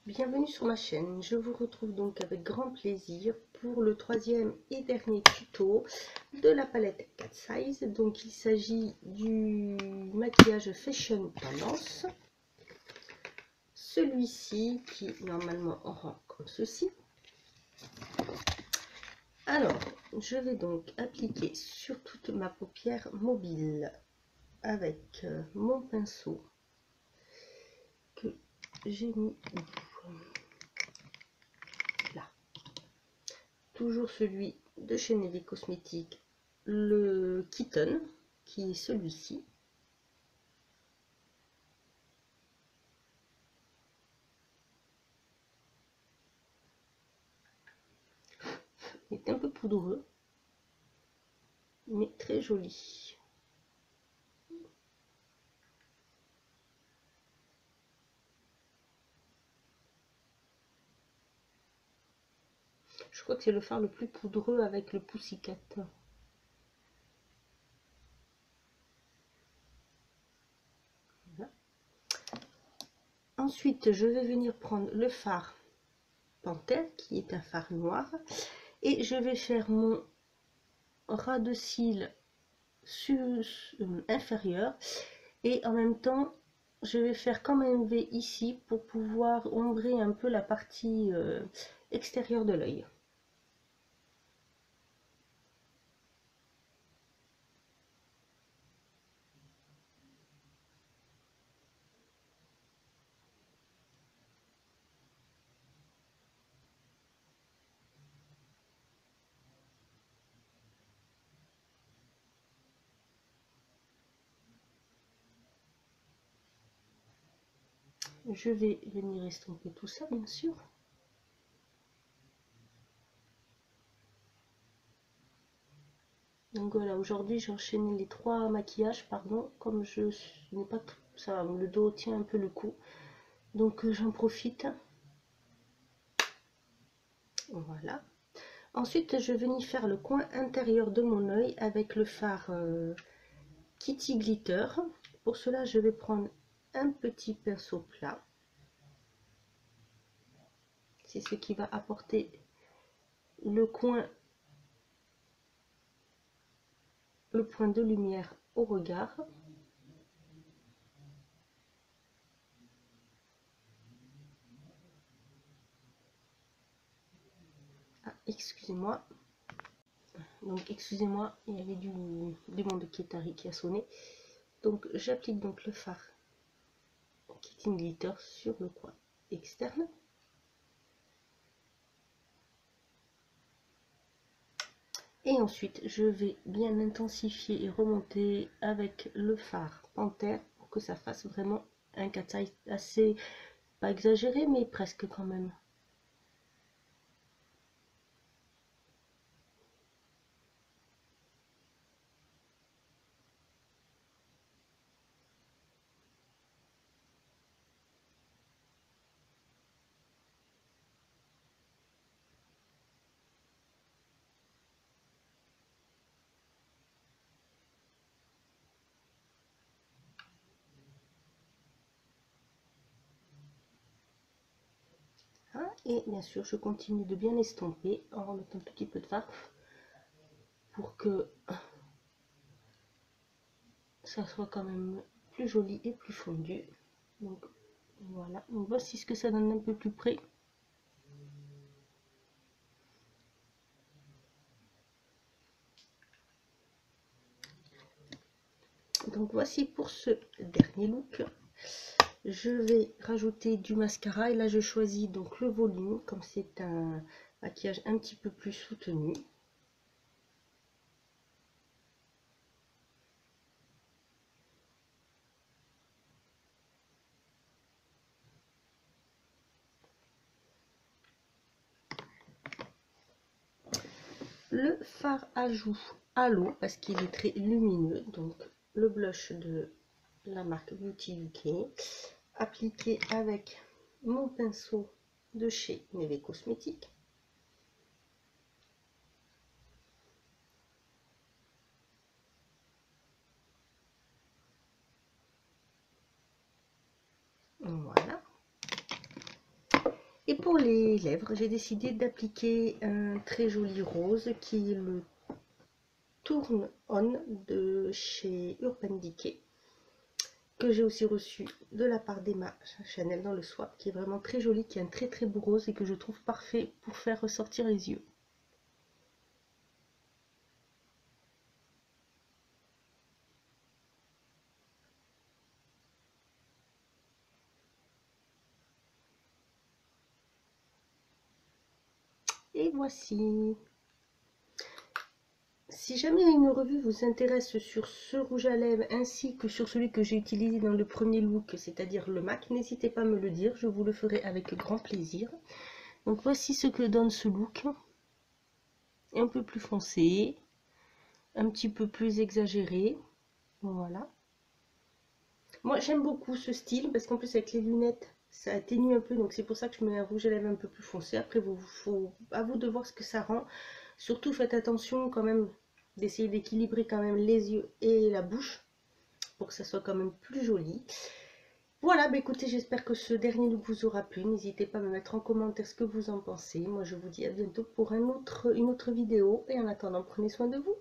Bienvenue sur ma chaîne, je vous retrouve donc avec grand plaisir pour le troisième et dernier tuto de la palette Cat Size. Donc il s'agit du maquillage Fashion Tendance, celui-ci qui normalement rend comme ceci. Alors je vais donc appliquer sur toute ma paupière mobile avec mon pinceau que j'ai mis là. Toujours celui de chez Neve Cosmetics, le Kitten, qui est celui-ci. Il est un peu poudreux, mais très joli. Je crois que c'est le fard le plus poudreux avec le Pussycat. Voilà. Ensuite, je vais venir prendre le fard Panthère, qui est un fard noir, et je vais faire mon ras de cils inférieur, et en même temps, je vais faire comme un V ici pour pouvoir ombrer un peu la partie extérieure de l'œil. Je vais venir estomper tout ça, bien sûr. Donc voilà, aujourd'hui j'ai enchaîné les 3 maquillages, pardon, comme je n'ai pas ça, le dos tient un peu le coup, donc j'en profite. Voilà. Ensuite, je vais venir faire le coin intérieur de mon œil avec le fard Kitty Glitter. Pour cela, je vais prendre un petit pinceau plat. C'est ce qui va apporter le point de lumière au regard. Ah, excusez-moi. Donc excusez-moi, il y avait du monde qui a sonné. Donc j'applique donc le fard Kitty Glitter sur le coin externe. Et ensuite, je vais bien intensifier et remonter avec le fard Panthère pour que ça fasse vraiment un cat eye assez, pas exagéré, mais presque quand même. Hein, et bien sûr, je continue de bien estomper en remettant un petit peu de fard pour que ça soit quand même plus joli et plus fondu. Donc voilà, donc voici ce que ça donne un peu plus près. Donc voici pour ce dernier look. Je vais rajouter du mascara et là je choisis donc le volume, comme c'est un maquillage un petit peu plus soutenu. Le fard à joues à l'eau parce qu'il est très lumineux, donc le blush de la marque Beauty UK, appliqué avec mon pinceau de chez Neve Cosmetics. Voilà. Et pour les lèvres, j'ai décidé d'appliquer un très joli rose qui est le Turn On de chez Urban Decay, que j'ai aussi reçu de la part d'Emma Chanel dans le swap, qui est vraiment très joli, qui est un très très beau rose et que je trouve parfait pour faire ressortir les yeux. Et voici. Si jamais une revue vous intéresse sur ce rouge à lèvres ainsi que sur celui que j'ai utilisé dans le premier look, c'est-à-dire le MAC, n'hésitez pas à me le dire, je vous le ferai avec grand plaisir. Donc voici ce que donne ce look. Un peu plus foncé, un petit peu plus exagéré. Voilà. Moi j'aime beaucoup ce style parce qu'en plus avec les lunettes ça atténue un peu, donc c'est pour ça que je mets un rouge à lèvres un peu plus foncé. Après à vous de voir ce que ça rend. Surtout faites attention quand même d'essayer d'équilibrer quand même les yeux et la bouche pour que ça soit quand même plus joli. Voilà, bah écoutez, j'espère que ce dernier look vous aura plu. N'hésitez pas à me mettre en commentaire ce que vous en pensez. Moi je vous dis à bientôt pour une autre vidéo et en attendant prenez soin de vous.